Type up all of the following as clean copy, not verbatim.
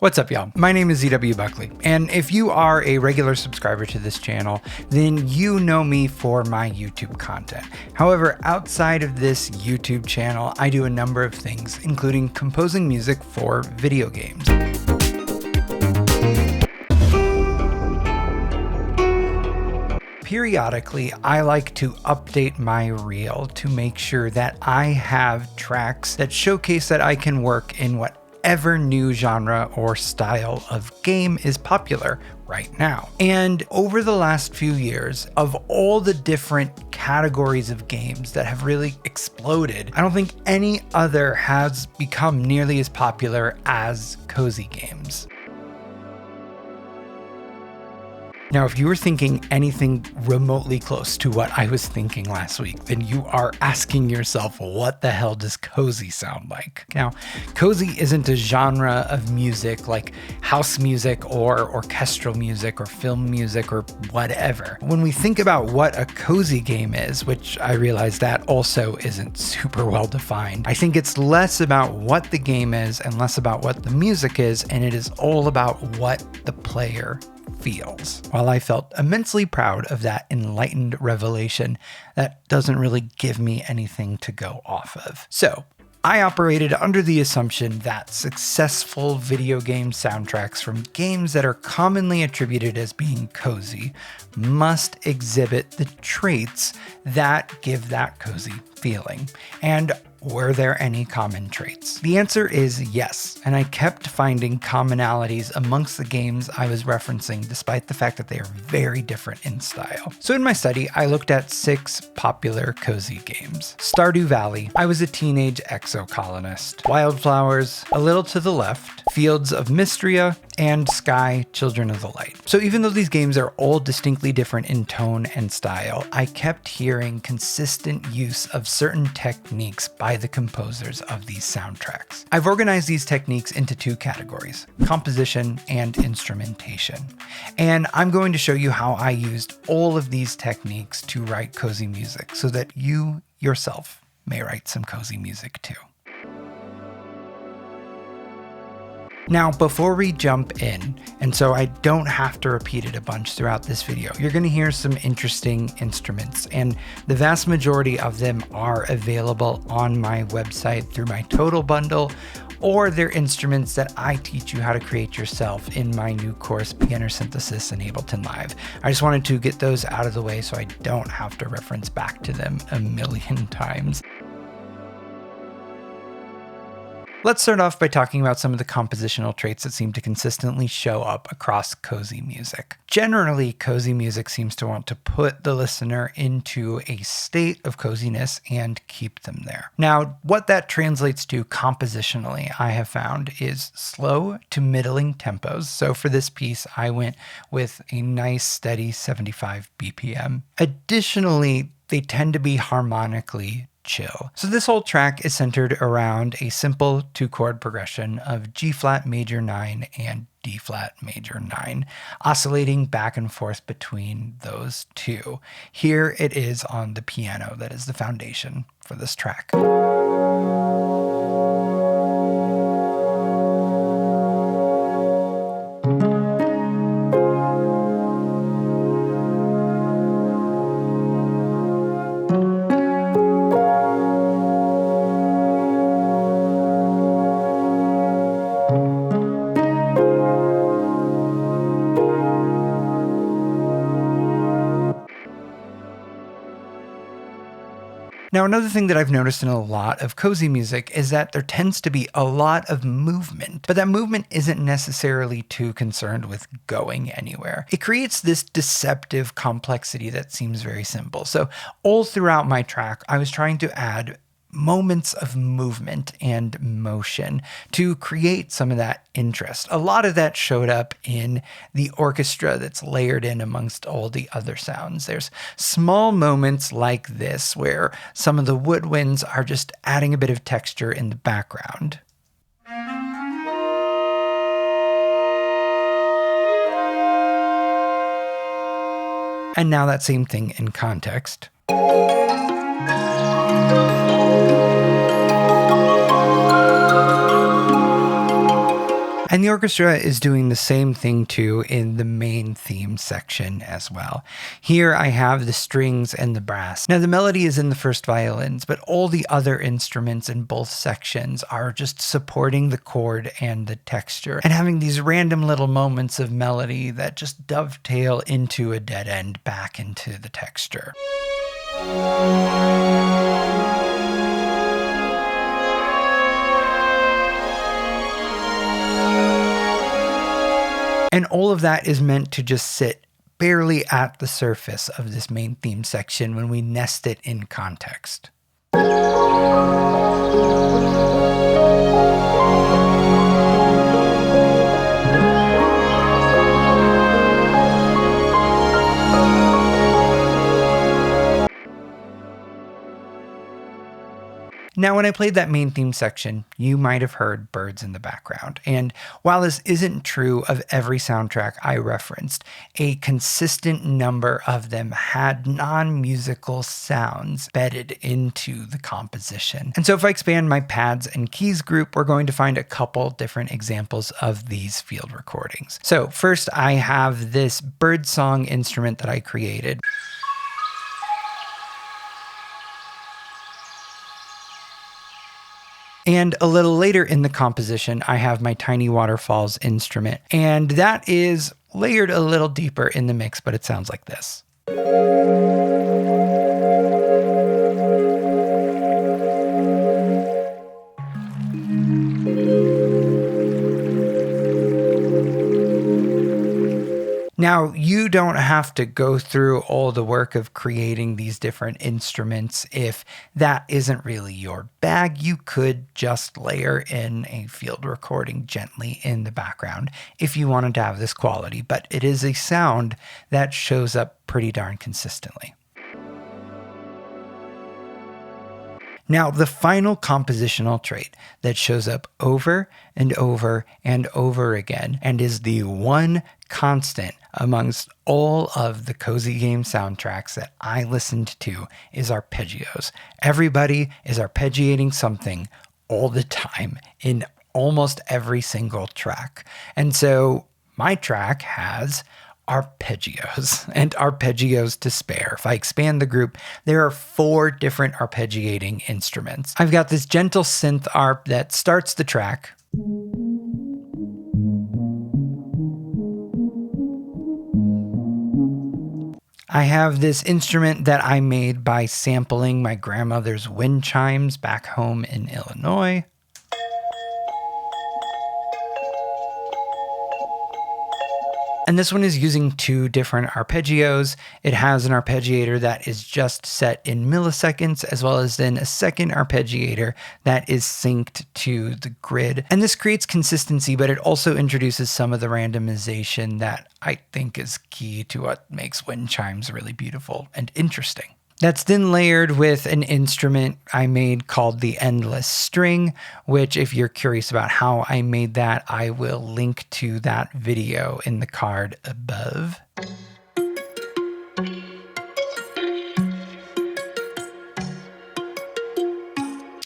What's up, y'all? My name is ZW Buckley, and if you are a regular subscriber to this channel, then you know me for my YouTube content. However, outside of this YouTube channel, I do a number of things, including composing music for video games. Periodically, I like to update my reel to make sure that I have tracks that showcase that I can work in whatever new genre or style of game is popular right now. And over the last few years, of all the different categories of games that have really exploded, I don't think any other has become nearly as popular as cozy games. Now, if you were thinking anything remotely close to what I was thinking last week, then you are asking yourself, what the hell does cozy sound like? Now, cozy isn't a genre of music like house music or orchestral music or film music or whatever. When we think about what a cozy game is, which I realize that also isn't super well defined, I think it's less about what the game is and less about what the music is, and it is all about what the player feels. While I felt immensely proud of that enlightened revelation, that doesn't really give me anything to go off of. So I operated under the assumption that successful video game soundtracks from games that are commonly attributed as being cozy must exhibit the traits that give that cozy feeling. And were there any common traits? The answer is yes, and I kept finding commonalities amongst the games I was referencing despite the fact that they are very different in style. So in my study, I looked at 6 popular cozy games. Stardew Valley, I Was a Teenage Exocolonist, Wildflowers, A Little to the Left, Fields of Mystria, and Sky, Children of the Light. So even though these games are all distinctly different in tone and style, I kept hearing consistent use of certain techniques by the composers of these soundtracks. I've organized these techniques into 2 categories: composition and instrumentation. And I'm going to show you how I used all of these techniques to write cozy music so that you yourself may write some cozy music too. Now, before we jump in, and so I don't have to repeat it a bunch throughout this video, you're going to hear some interesting instruments, and the vast majority of them are available on my website through my Total Bundle, or they're instruments that I teach you how to create yourself in my new course, Piano Synthesis in Ableton Live. I just wanted to get those out of the way so I don't have to reference back to them a million times. Let's start off by talking about some of the compositional traits that seem to consistently show up across cozy music. Generally, cozy music seems to want to put the listener into a state of coziness and keep them there. Now, what that translates to compositionally, I have found, is slow to middling tempos. So for this piece, I went with a nice steady 75 BPM. Additionally, they tend to be harmonically chill. So this whole track is centered around a simple 2-chord progression of G flat major 9 and D flat major 9, oscillating back and forth between those two. Here it is on the piano that is the foundation for this track. Now, another thing that I've noticed in a lot of cozy music is that there tends to be a lot of movement, but that movement isn't necessarily too concerned with going anywhere. It creates this deceptive complexity that seems very simple. So all throughout my track, I was trying to add moments of movement and motion to create some of that interest. A lot of that showed up in the orchestra that's layered in amongst all the other sounds. There's small moments like this where some of the woodwinds are just adding a bit of texture in the background. And now that same thing in context. And the orchestra is doing the same thing too in the main theme section as well. Here I have the strings and the brass. Now the melody is in the first violins, but all the other instruments in both sections are just supporting the chord and the texture and having these random little moments of melody that just dovetail into a dead end back into the texture. And all of that is meant to just sit barely at the surface of this main theme section when we nest it in context. Now, when I played that main theme section, you might have heard birds in the background. And while this isn't true of every soundtrack I referenced, a consistent number of them had non-musical sounds bedded into the composition. And so if I expand my pads and keys group, we're going to find a couple different examples of these field recordings. So first, I have this birdsong instrument that I created. And a little later in the composition, I have my tiny waterfalls instrument. And that is layered a little deeper in the mix, but it sounds like this. Now, you don't have to go through all the work of creating these different instruments if that isn't really your bag. You could just layer in a field recording gently in the background if you wanted to have this quality, but it is a sound that shows up pretty darn consistently. Now, the final compositional trait that shows up over and over and over again and is the one constant amongst all of the Cozy Game soundtracks that I listened to is arpeggios. Everybody is arpeggiating something all the time in almost every single track. And so my track has arpeggios and arpeggios to spare. If I expand the group, there are 4 different arpeggiating instruments. I've got this gentle synth arp that starts the track. I have this instrument that I made by sampling my grandmother's wind chimes back home in Illinois. And this one is using 2 different arpeggios. It has an arpeggiator that is just set in milliseconds, as well as then a second arpeggiator that is synced to the grid. And this creates consistency, but it also introduces some of the randomization that I think is key to what makes wind chimes really beautiful and interesting. That's then layered with an instrument I made called the Endless String, which if you're curious about how I made that, I will link to that video in the card above.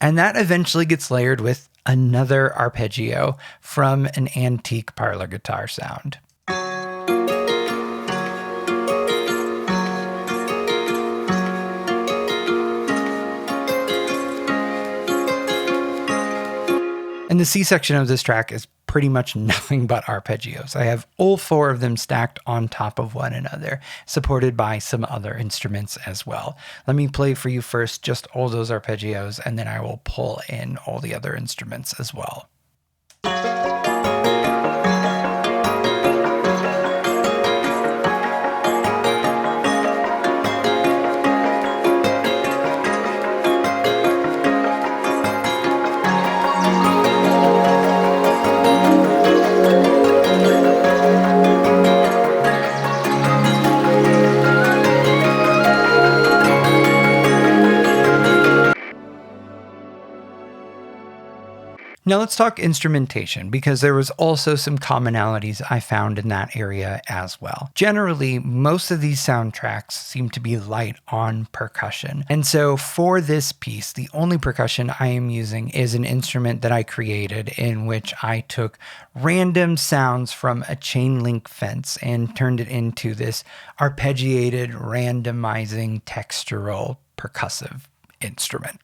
And that eventually gets layered with another arpeggio from an antique parlor guitar sound. And the C section of this track is pretty much nothing but arpeggios. I have all 4 of them stacked on top of one another, supported by some other instruments as well. Let me play for you first just all those arpeggios, and then I will pull in all the other instruments as well. Now let's talk instrumentation, because there was also some commonalities I found in that area as well. Generally, most of these soundtracks seem to be light on percussion. And so for this piece, the only percussion I am using is an instrument that I created in which I took random sounds from a chain link fence and turned it into this arpeggiated, randomizing, textural, percussive instrument.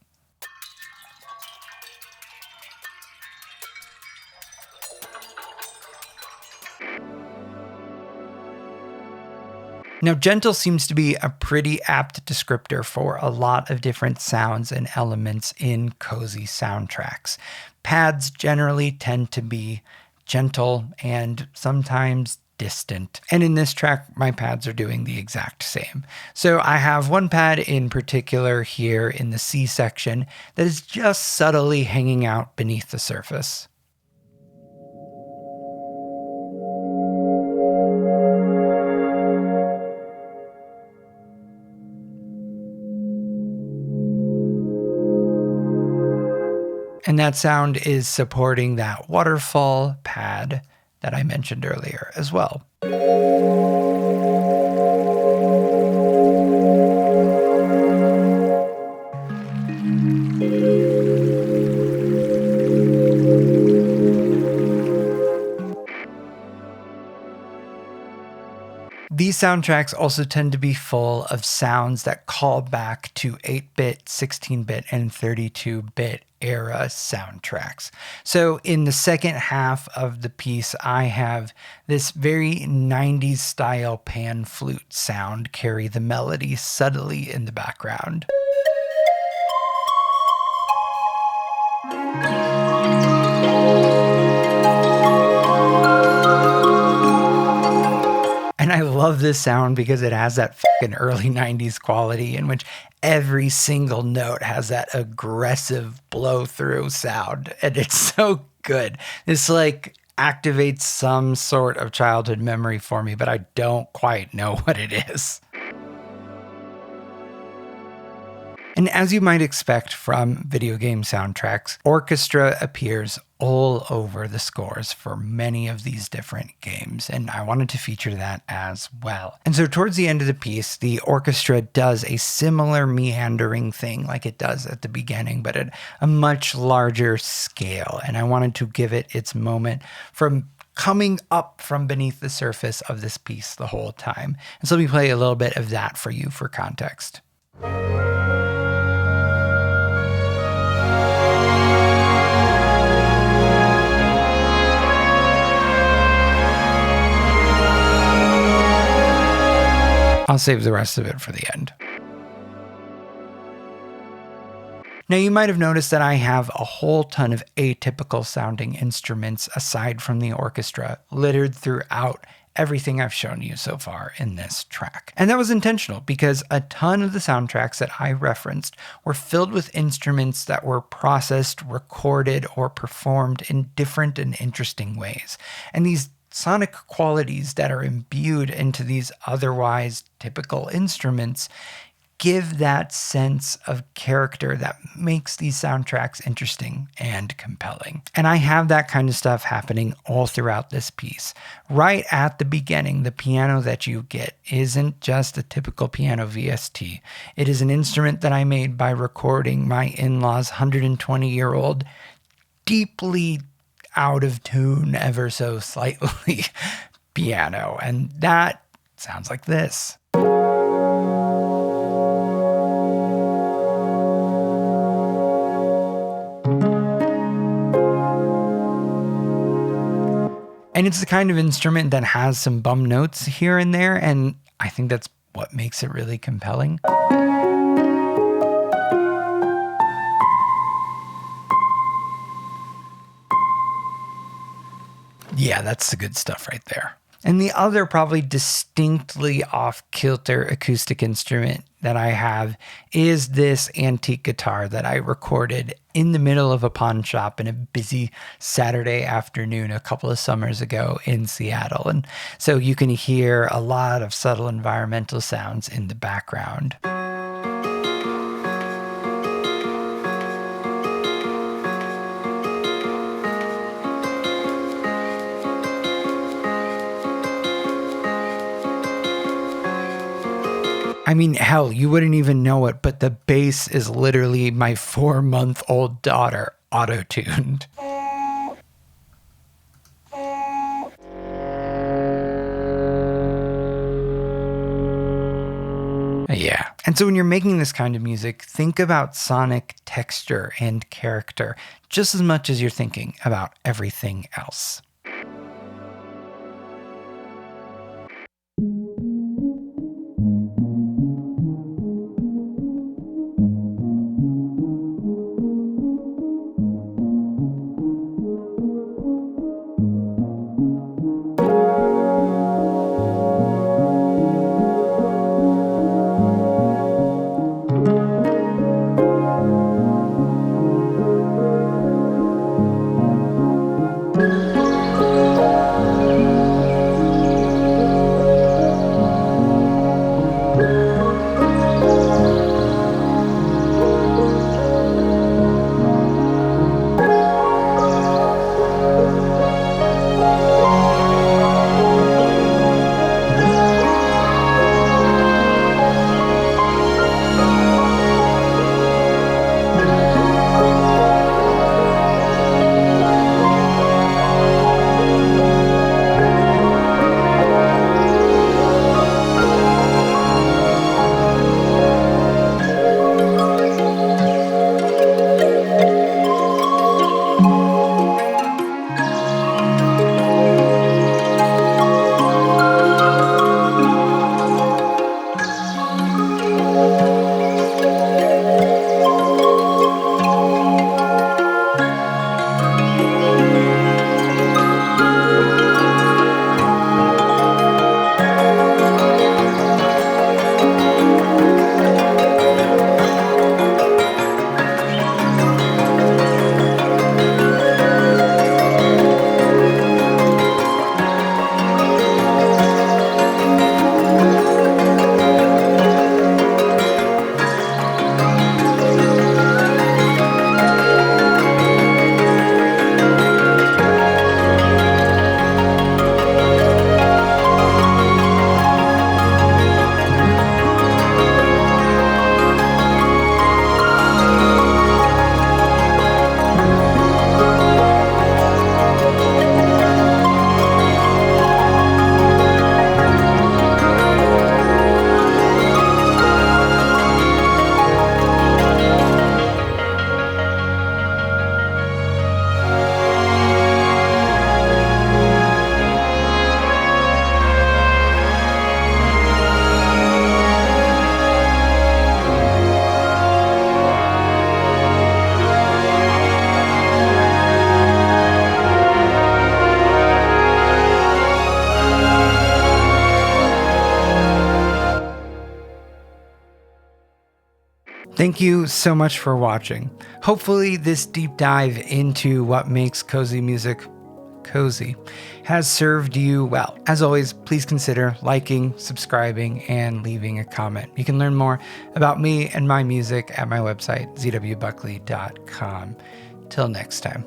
Now, gentle seems to be a pretty apt descriptor for a lot of different sounds and elements in cozy soundtracks. Pads generally tend to be gentle and sometimes distant. And in this track, my pads are doing the exact same. So I have one pad in particular here in the C section that is just subtly hanging out beneath the surface. And that sound is supporting that waterfall pad that I mentioned earlier as well. These soundtracks also tend to be full of sounds that call back to 8-bit, 16-bit, and 32-bit era soundtracks. So in the second half of the piece, I have this very 90s style pan flute sound carry the melody subtly in the background. And I love this sound because it has that fucking early 90s quality in which every single note has that aggressive blow through sound. And it's so good. This like activates some sort of childhood memory for me, but I don't quite know what it is. And as you might expect from video game soundtracks, orchestra appears all over the scores for many of these different games, and I wanted to feature that as well. And so towards the end of the piece, the orchestra does a similar meandering thing like it does at the beginning, but at a much larger scale, and I wanted to give it its moment from coming up from beneath the surface of this piece the whole time. And so let me play a little bit of that for you for context. I'll save the rest of it for the end. Now you might have noticed that I have a whole ton of atypical sounding instruments aside from the orchestra littered throughout everything I've shown you so far in this track. And that was intentional because a ton of the soundtracks that I referenced were filled with instruments that were processed, recorded, or performed in different and interesting ways. And these sonic qualities that are imbued into these otherwise typical instruments give that sense of character that makes these soundtracks interesting and compelling. And I have that kind of stuff happening all throughout this piece. Right at the beginning, the piano that you get isn't just a typical piano VST. It is an instrument that I made by recording my in-laws' 120-year-old, deeply out of tune ever so slightly piano. And that sounds like this. And it's the kind of instrument that has some bum notes here and there, and I think that's what makes it really compelling. Yeah, that's the good stuff right there. And the other probably distinctly off-kilter acoustic instrument that I have is this antique guitar that I recorded in the middle of a pawn shop in a busy Saturday afternoon a couple of summers ago in Seattle. And so you can hear a lot of subtle environmental sounds in the background. I mean, hell, you wouldn't even know it, but the bass is literally my 4-month-old daughter auto-tuned. Yeah. And so when you're making this kind of music, think about sonic texture and character just as much as you're thinking about everything else. Thank you so much for watching. Hopefully this deep dive into what makes cozy music cozy has served you well. As always, please consider liking, subscribing, and leaving a comment. You can learn more about me and my music at my website, zwbuckley.com. Till next time.